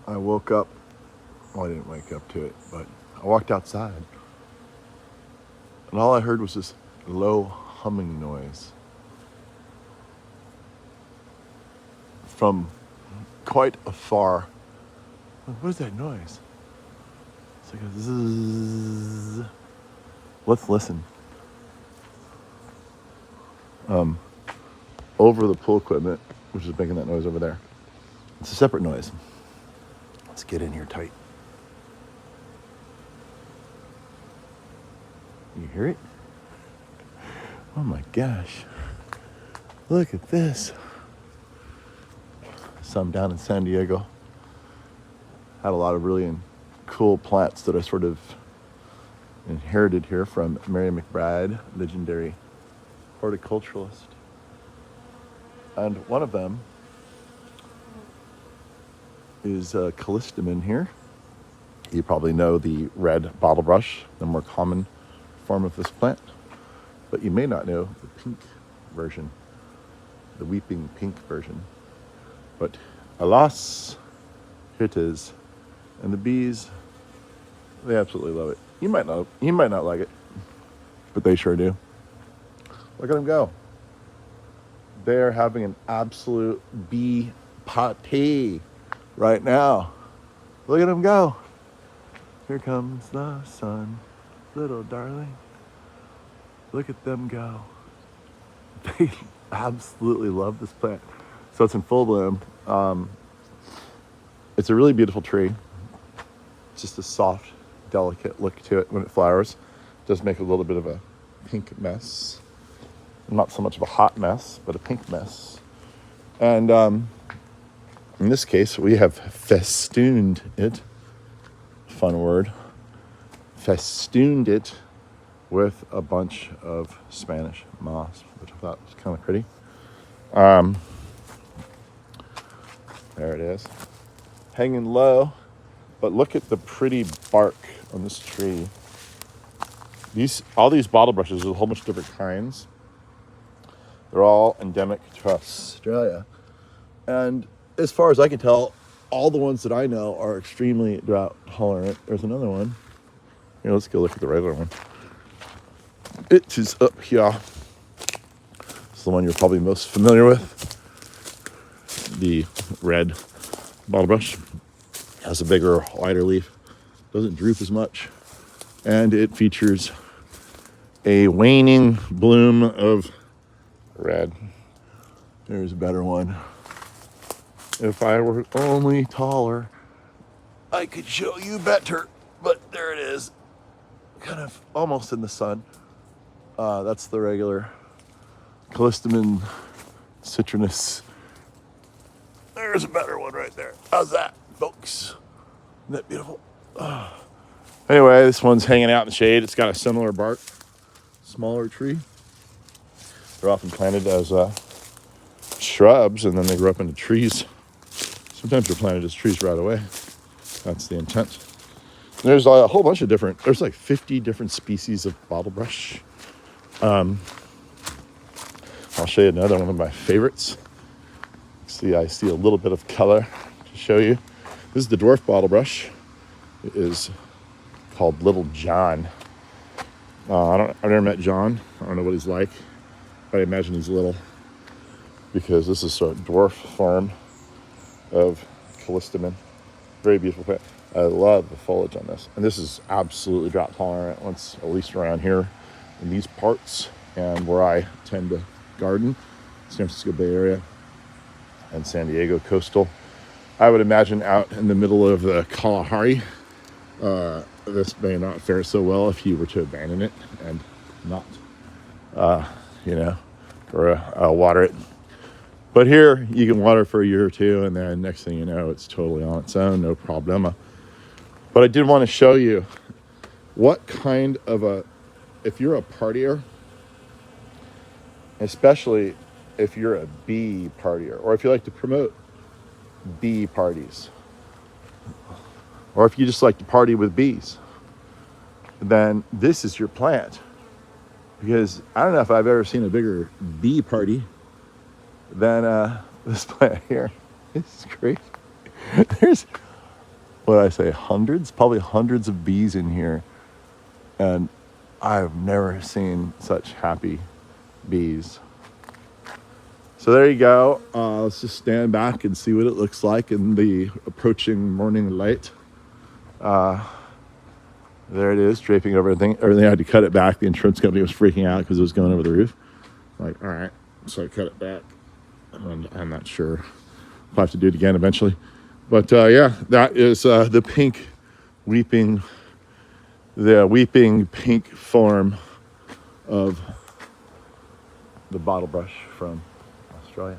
I woke up. Well, I didn't wake up to it, but I walked outside. And all I heard was this low humming noise from quite afar. What is that noise? It's like a zzz. Let's listen. Over the pool equipment, which is making that noise over there. It's a separate noise. Let's get in here tight. You hear it? Oh my gosh. Look at this. Some down in San Diego had a lot of really cool plants that I sort of inherited here from Mary McBride, legendary horticulturalist. And one of them is Callistemon here. You probably know the red bottlebrush, the more common form of this plant. But you may not know the pink version, the weeping pink version. But alas, here it is. And the bees, they absolutely love it. You might not like it, but they sure do. Look at them go. They're having an absolute bee party right now. Look at them go. Here comes the sun, little darling. Look at them go. They absolutely love this plant. So it's in full bloom. It's a really beautiful tree. It's just a soft, delicate look to it when it flowers. It does make a little bit of a pink mess. Not so much of a hot mess, but a pink mess. And in this case, we have festooned it. Fun word. Festooned it with a bunch of Spanish moss, which I thought was kind of pretty. There it is. Hanging low, but look at the pretty bark on this tree. All these bottle brushes, there's a whole bunch of different kinds. They're all endemic to Australia. And as far as I can tell, all the ones that I know are extremely drought tolerant. There's another one. Here, let's go look at the regular one. It is up here. It's the one you're probably most familiar with. The red bottle brush. Has a bigger, wider leaf. Doesn't droop as much. And it features a waning bloom of red. There's a better one. If I were only taller, I could show you better. But there it is. Kind of almost in the sun. That's the regular Callistemon citrinus. There's a better one right there. How's that, folks? Isn't that beautiful? Anyway, this one's hanging out in the shade. It's got a similar bark. Smaller tree. They're often planted as shrubs, and then they grow up into trees. Sometimes they're planted as trees right away. That's the intent. There's a whole bunch of there's like 50 different species of bottlebrush. I'll show you another one of my favorites. See, I see a little bit of color to show you. This is the dwarf bottlebrush. It is called Little John. I've never met John. I don't know what he's like, but I imagine he's little because this is a dwarf form of Callistemon. Very beautiful plant. I love the foliage on this. And this is absolutely drought tolerant, at least around here in these parts and where I tend to garden, San Francisco Bay Area and San Diego coastal. I would imagine out in the middle of the Kalahari, this may not fare so well if you were to abandon it and not, water it. But here, you can water for a year or two, and then next thing you know, it's totally on its own, no problema. But I did want to show you what kind of if you're a partier, especially if you're a bee partier, or if you like to promote bee parties, or if you just like to party with bees, then this is your plant. Because I don't know if I've ever seen a bigger bee party than this plant here. This is great. what did I say, hundreds? Probably hundreds of bees in here. And I've never seen such happy bees. So there you go. Let's just stand back and see what it looks like in the approaching morning light. There it is, draping over everything. Everything I had to cut it back. The insurance company was freaking out because it was going over the roof. Like, all right. So I cut it back. And I'm not sure. I'll have to do it again eventually. But yeah, that is the weeping pink form of the bottlebrush from Australia.